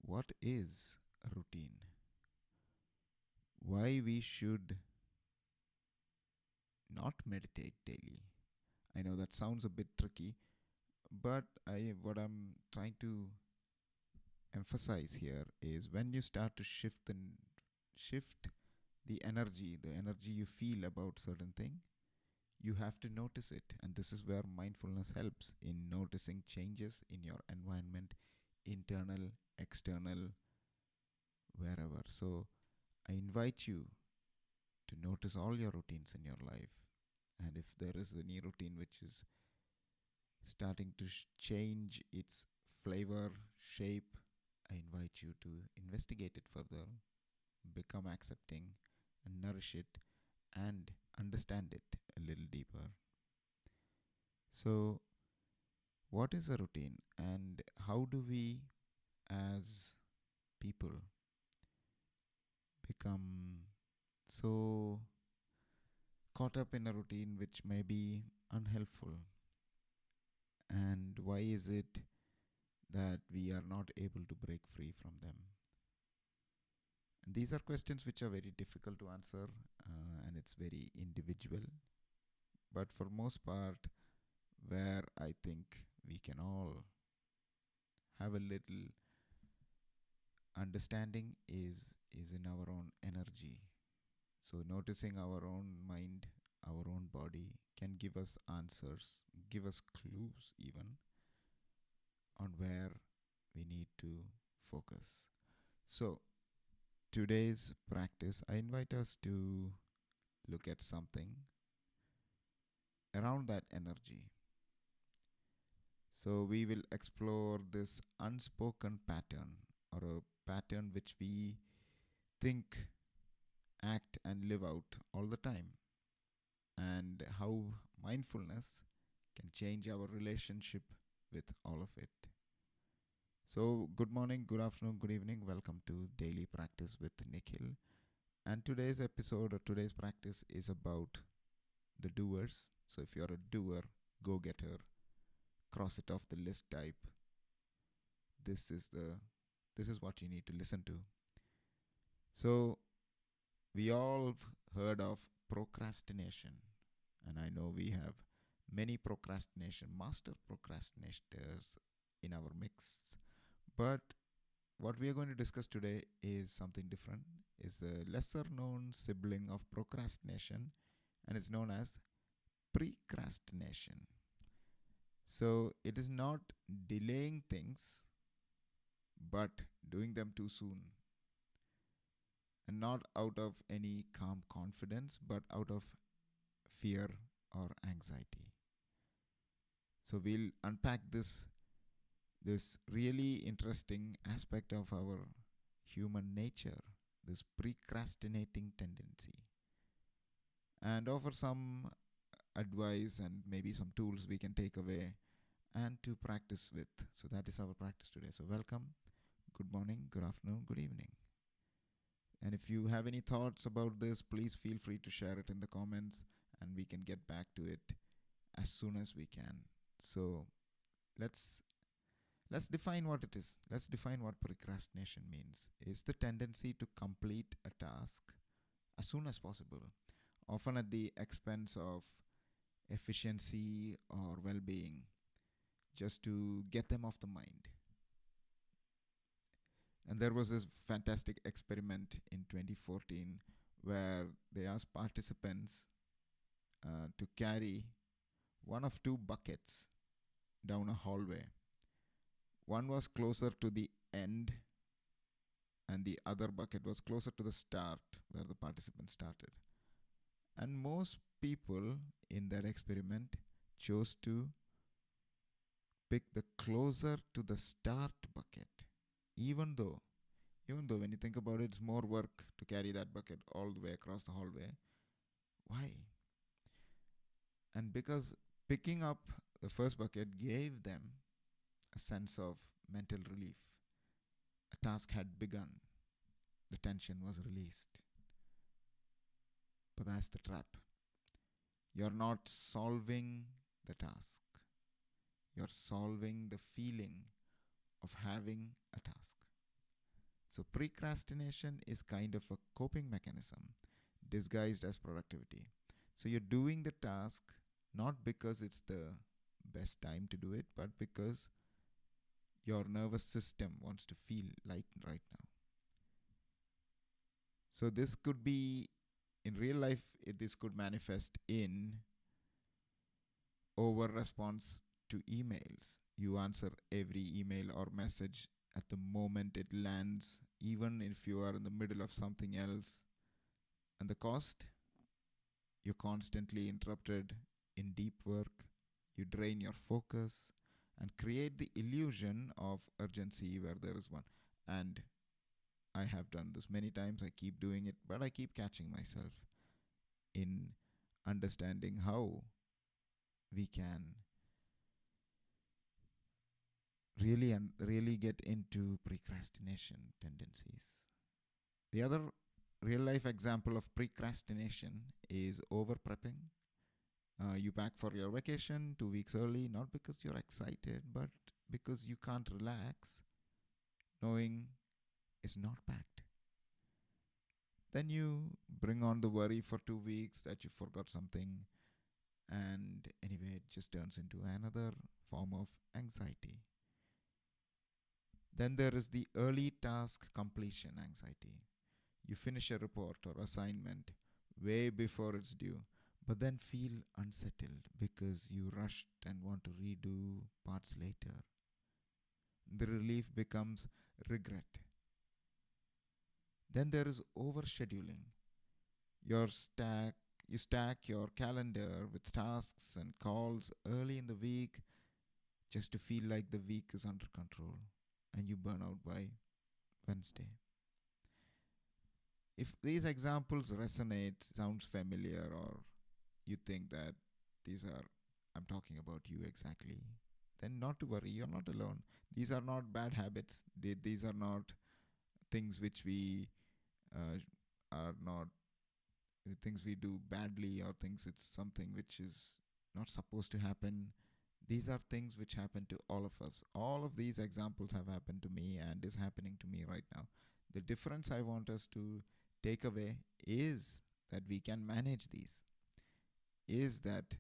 what is a routine? Why we should not meditate daily? I know that sounds a bit tricky, but what I'm trying to emphasize here is when you start to shift the energy you feel about certain thing, you have to notice it. And this is where mindfulness helps in noticing changes in your environment, internal, external, wherever. So I invite you to notice all your routines in your life. And if there is any routine which is starting to change its flavor, shape, I invite you to investigate it further, become accepting, and nourish it, and understand it a little deeper. So, what is a routine, and how do we, as people, become so caught up in a routine which may be unhelpful? And why is it that we are not able to break free from them? And these are questions which are very difficult to answer, and it's very individual. But for most part, where I think we can all have a little understanding is in our own energy. So noticing our own mind, our own body can give us answers, give us clues even on where we need to focus. So today's practice, I invite us to look at something around that energy. So we will explore this unspoken pattern, or a pattern which we think, act, and live out all the time, and how mindfulness can change our relationship with all of it. So, good morning, good afternoon, good evening. Welcome to Daily Practice with Nikhil. And today's episode or today's practice is about the doers. So, if you're a doer, go getter, cross it off the list type, this is what you need to listen to. So, we all have heard of procrastination, and I know we have many master procrastinators in our mix. But what we are going to discuss today is something different. It's a lesser known sibling of procrastination, and it's known as precrastination. So it is not delaying things, but doing them too soon. And not out of any calm confidence, but out of fear or anxiety. So we'll unpack this really interesting aspect of our human nature, this procrastinating tendency, and offer some advice and maybe some tools we can take away and to practice with. So that is our practice today. So welcome, good morning, good afternoon, good evening. And if you have any thoughts about this, please feel free to share it in the comments, and we can get back to it as soon as we can. So let's define what it is. Let's define what procrastination means. It's the tendency to complete a task as soon as possible, often at the expense of efficiency or well-being, just to get them off the mind. And there was this fantastic experiment in 2014 where they asked participants to carry one of two buckets down a hallway. One was closer to the end, and the other bucket was closer to the start where the participants started. And most people in that experiment chose to pick the closer to the start bucket, even though when you think about it, it's more work to carry that bucket all the way across the hallway. Why? And because picking up the first bucket gave them a sense of mental relief. A task had begun. The tension was released. But that's the trap. You're not solving the task. You're solving the feeling of having a task. So procrastination is kind of a coping mechanism disguised as productivity. So you're doing the task not because it's the best time to do it, but because your nervous system wants to feel light right now. So this could be in real life, this could manifest in over response to emails. You answer every email or message at the moment it lands, even if you are in the middle of something else. And the cost? You're constantly interrupted in deep work. You drain your focus and create the illusion of urgency where there is one. And I have done this many times. I keep doing it, but I keep catching myself in understanding how we can really get into procrastination tendencies. The other real life example of procrastination is over prepping. You pack for your vacation 2 weeks early, not because you're excited, but because you can't relax knowing it's not packed. Then you bring on the worry for 2 weeks that you forgot something, and anyway, it just turns into another form of anxiety. Then there is the early task completion anxiety. You finish a report or assignment way before it's due, but then feel unsettled because you rushed and want to redo parts later. The relief becomes regret. Then there is overscheduling. Your stack you stack your calendar with tasks and calls early in the week just to feel like the week is under control, and you burn out by Wednesday. If these examples resonate, sounds familiar, or you think that these are, I'm talking about you exactly, then not to worry, you're not alone. These are not bad habits. These are not things which we uh, are not things we do badly, or things it's something which is not supposed to happen. These are things which happen to all of us. All of these examples have happened to me and is happening to me right now. The difference I want us to take away is that we can manage these, is that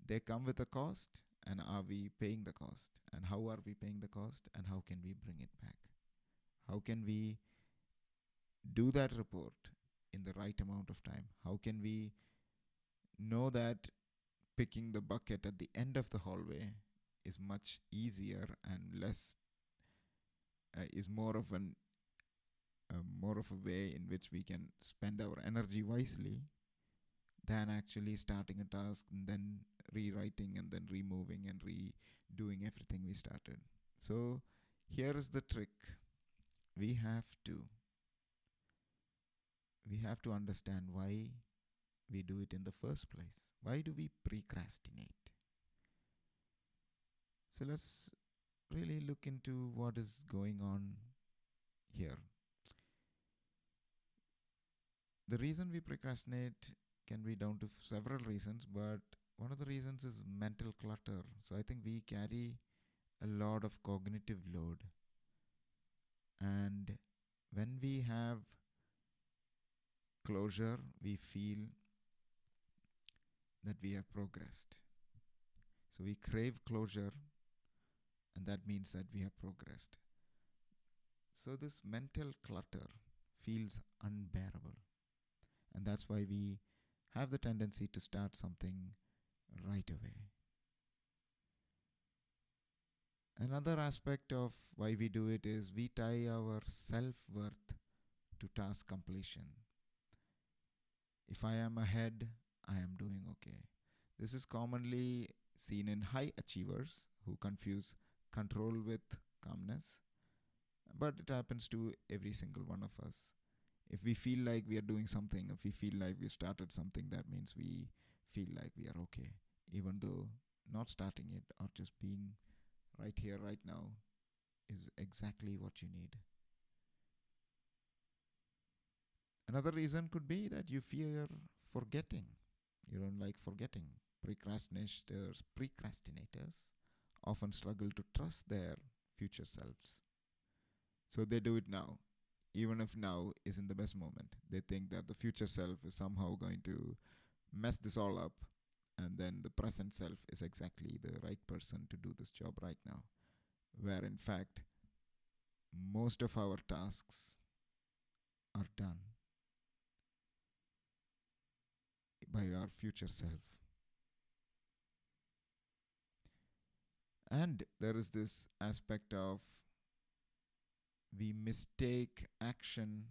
they come with a cost, and are we paying the cost, and how are we paying the cost, and how can we bring it back? How can we do that report in the right amount of time? How can we know that picking the bucket at the end of the hallway is much easier and less is more of a way in which we can spend our energy wisely than actually starting a task and then rewriting and then removing and redoing everything we started. So here is the trick. We have to we have to understand why we do it in the first place. Why do we procrastinate? So let's really look into what is going on here. The reason we procrastinate can be down to several reasons, but one of the reasons is mental clutter. So I think we carry a lot of cognitive load, and when we have closure, we feel that we have progressed. So we crave closure, and that means that we have progressed. So this mental clutter feels unbearable, and that's why we have the tendency to start something right away. Another aspect of why we do it is we tie our self-worth to task completion. If I am ahead, I am doing okay. This is commonly seen in high achievers who confuse control with calmness, but it happens to every single one of us. If we feel like we are doing something, if we feel like we started something, that means we feel like we are okay, even though not starting it or just being right here, right now is exactly what you need. Another reason could be that you fear forgetting. You don't like forgetting. Procrastinators often struggle to trust their future selves. So they do it now, even if now isn't the best moment. They think that the future self is somehow going to mess this all up, and then the present self is exactly the right person to do this job right now. Where in fact, most of our tasks are done by our future self. And there is this aspect of we mistake action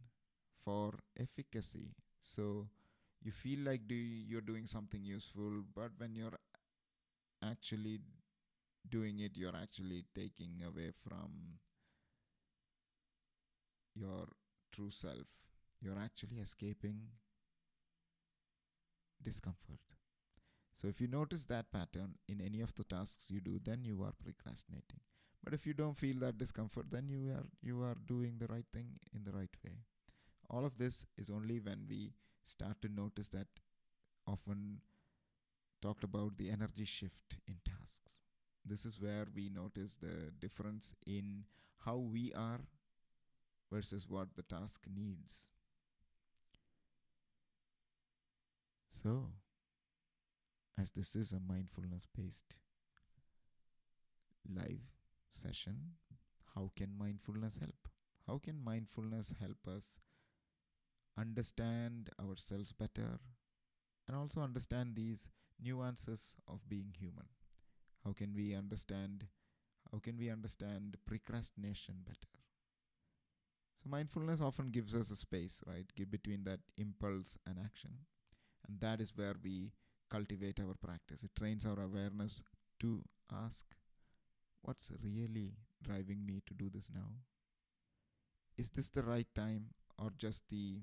for efficacy. So you feel like you're doing something useful, but when you're actually doing it, you're actually taking away from your true self. You're actually escaping discomfort. So if you notice that pattern in any of the tasks you do, then you are procrastinating. But if you don't feel that discomfort, then you are doing the right thing in the right way. All of this is only when we start to notice that often talked about the energy shift in tasks. This is where we notice the difference in how we are versus what the task needs. So, as this is a mindfulness based live session, how can mindfulness help? How can mindfulness help us understand ourselves better and also understand these nuances of being human? How can we understand procrastination better? So mindfulness often gives us a space, right, between that impulse and action. And that is where we cultivate our practice. It trains our awareness to ask, what's really driving me to do this now? Is this the right time or just the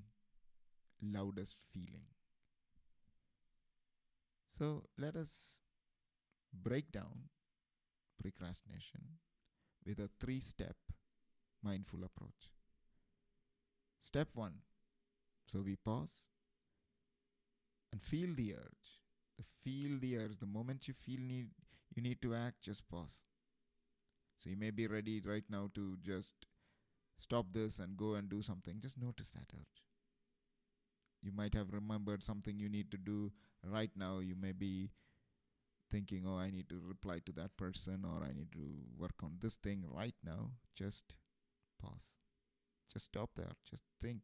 loudest feeling? So let us break down procrastination with a 3-step mindful approach. Step 1. So we pause and feel the urge. Feel the urge. The moment you feel you need to act, just pause. So you may be ready right now to just stop this and go and do something. Just notice that urge. You might have remembered something you need to do right now. You may be thinking, oh, I need to reply to that person, or I need to work on this thing right now. Just pause. Just stop there. Just think.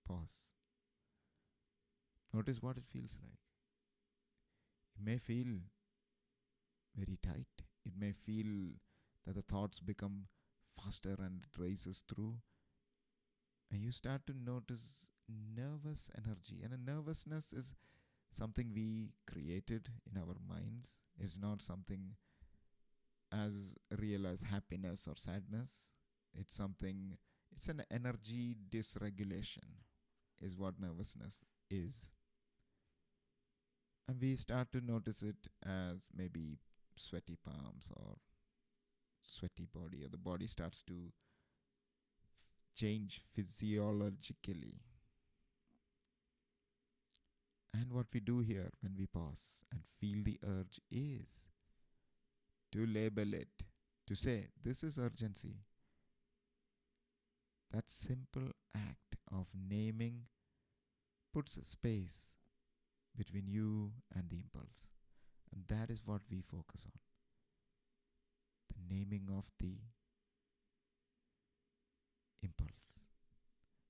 Pause. Notice what it feels like. It may feel very tight. It may feel that the thoughts become faster and it races through. And you start to notice nervous energy. And a nervousness is something we created in our minds. It's not something as real as happiness or sadness. It's an energy dysregulation, is what nervousness is. And we start to notice it as maybe sweaty palms or sweaty body, or the body starts to change physiologically. And what we do here when we pause and feel the urge is to label it, to say, this is urgency. That simple act of naming puts a space between you and the impulse. And that is what we focus on. The naming of the impulse.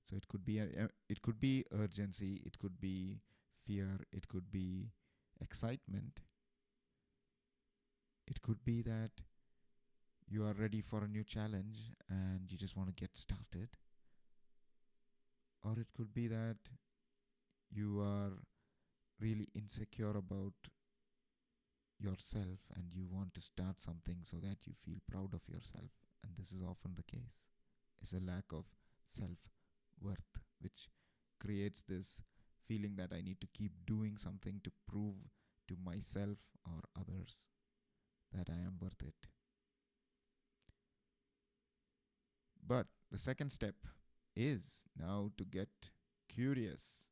So it could be urgency, it could be fear, it could be excitement. It could be that you are ready for a new challenge and you just want to get started. Or it could be that you are really insecure about yourself and you want to start something so that you feel proud of yourself. And this is often the case. It's a lack of self-worth, which creates this feeling that I need to keep doing something to prove to myself or others that I am worth it. But the second step is now to get curious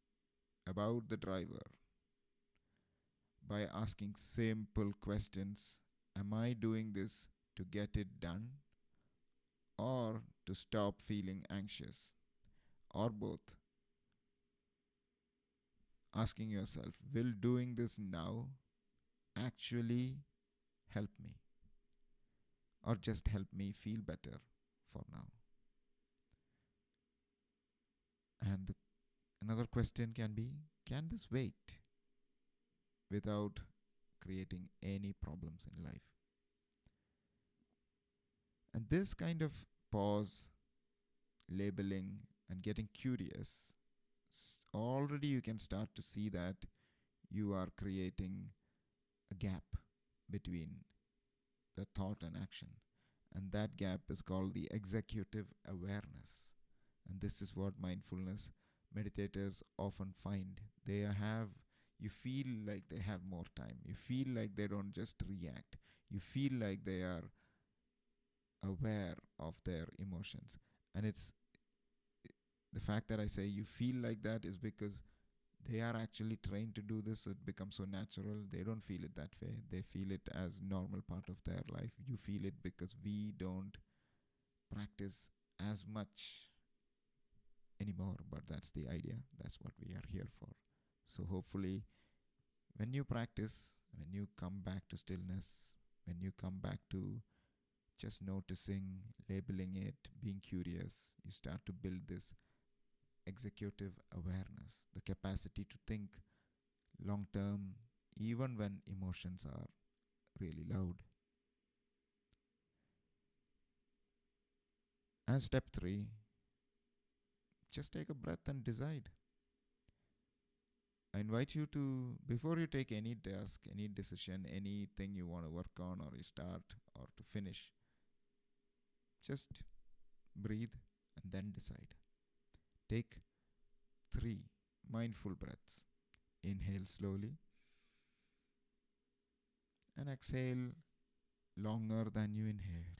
about the driver by asking simple questions. Am I doing this to get it done or to stop feeling anxious, or both. Asking yourself, will doing this now actually help me, or just help me feel better for now? And another question can be, can this wait without creating any problems in life? And this kind of pause, labeling, and getting curious, already you can start to see that you are creating a gap between the thought and action. And that gap is called the executive awareness. And this is what mindfulness meditators often find. They have, you feel like they have more time. You feel like they don't just react. You feel like they are aware of their emotions. And it's the fact that I say you feel like that is because they are actually trained to do this. So it becomes so natural. They don't feel it that way. They feel it as normal part of their life. You feel it because we don't practice as much anymore, but that's the idea. That's what we are here for. So hopefully, when you practice, when you come back to stillness, when you come back to just noticing, labeling it, being curious, you start to build this executive awareness, the capacity to think long term, even when emotions are really loud. And step three, just take a breath and decide. I invite you to, before you take any task, any decision, anything you want to work on or you start or to finish, just breathe and then decide. Take 3 mindful breaths. Inhale slowly and exhale longer than you inhale.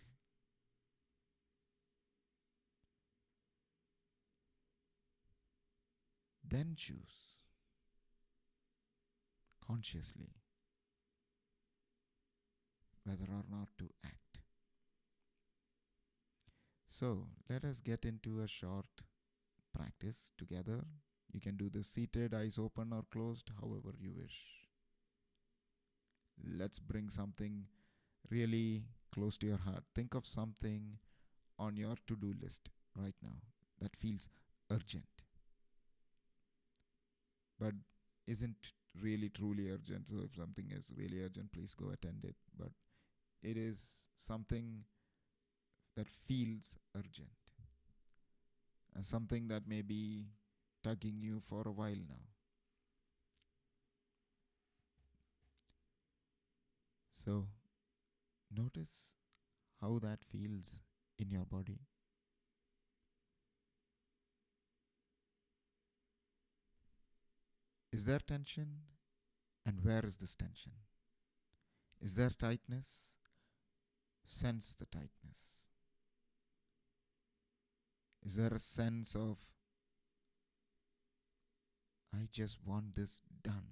Then choose consciously whether or not to act. So, let us get into a short practice together. You can do this seated, eyes open or closed, however you wish. Let's bring something really close to your heart. Think of something on your to-do list right now that feels urgent, but isn't really truly urgent. So if something is really urgent, please go attend it. But it is something that feels urgent and something that may be tugging you for a while now. So notice how that feels in your body. Is there tension? And where is this tension? Is there tightness? Sense the tightness. Is there a sense of, I just want this done?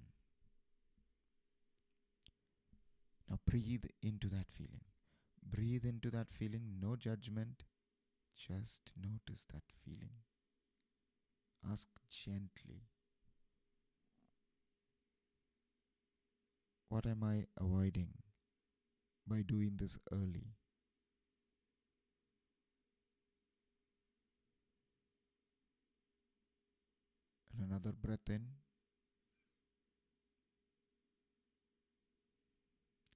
Now breathe into that feeling. Breathe into that feeling, no judgment. Just notice that feeling. Ask gently, what am I avoiding by doing this early? And another breath in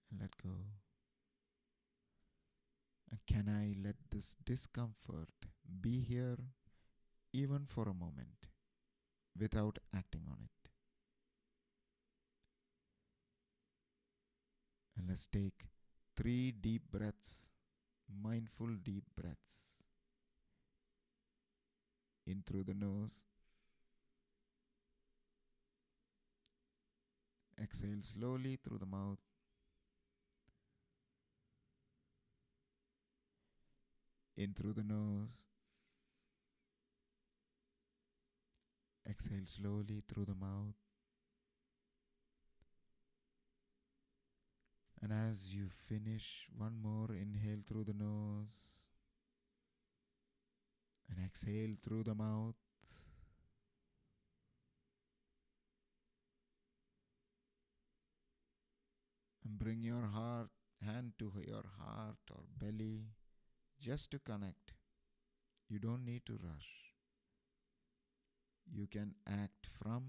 and let go. And can I let this discomfort be here even for a moment without acting on it? And let's take 3 deep breaths, mindful deep breaths. In through the nose. Exhale slowly through the mouth. In through the nose. Exhale slowly through the mouth. And as you finish, one more inhale through the nose. Exhale through the mouth. And bring your hand to your heart or belly just to connect. You don't need to rush. You can act from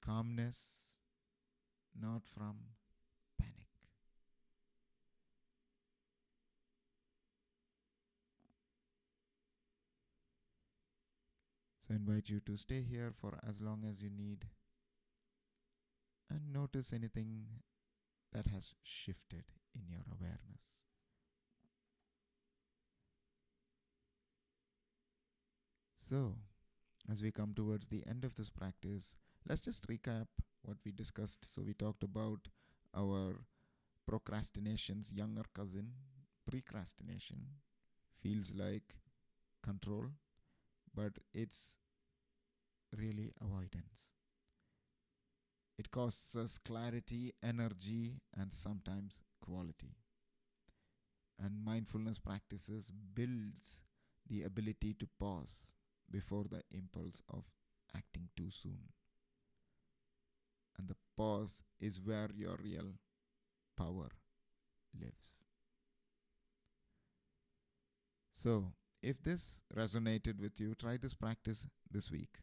calmness, not from panic. So I invite you to stay here for as long as you need and notice anything that has shifted in your awareness. So, as we come towards the end of this practice, let's just recap what we discussed. So, we talked about our procrastination's younger cousin. Precrastination feels like control, but it's really avoidance. It costs us clarity, energy, and sometimes quality. And mindfulness practices builds the ability to pause before the impulse of acting too soon. And the pause is where your real power lives. So, if this resonated with you, try this practice this week.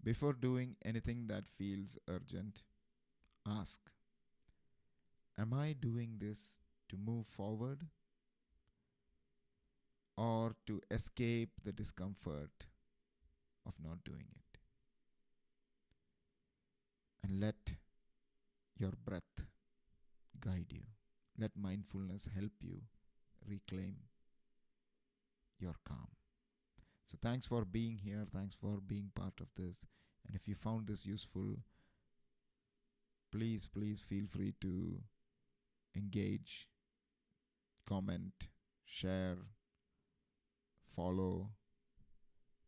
Before doing anything that feels urgent, ask, am I doing this to move forward or to escape the discomfort of not doing it? And let your breath guide you. Let mindfulness help you reclaim your calm. So thanks for being here. Thanks for being part of this. And if you found this useful, please feel free to engage, comment, share, follow,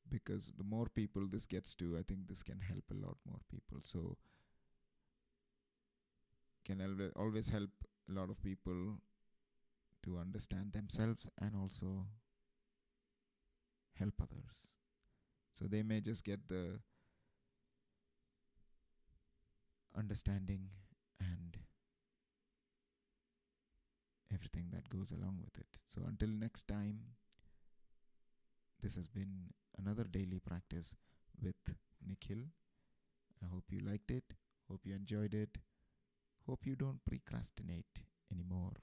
because the more people this gets to, I think this can help a lot more people. So can always help a lot of people to understand themselves and also help others. So they may just get the understanding and everything that goes along with it. So until next time, this has been another daily practice with Nikhil. I hope you liked it. Hope you enjoyed it. Hope you don't procrastinate anymore.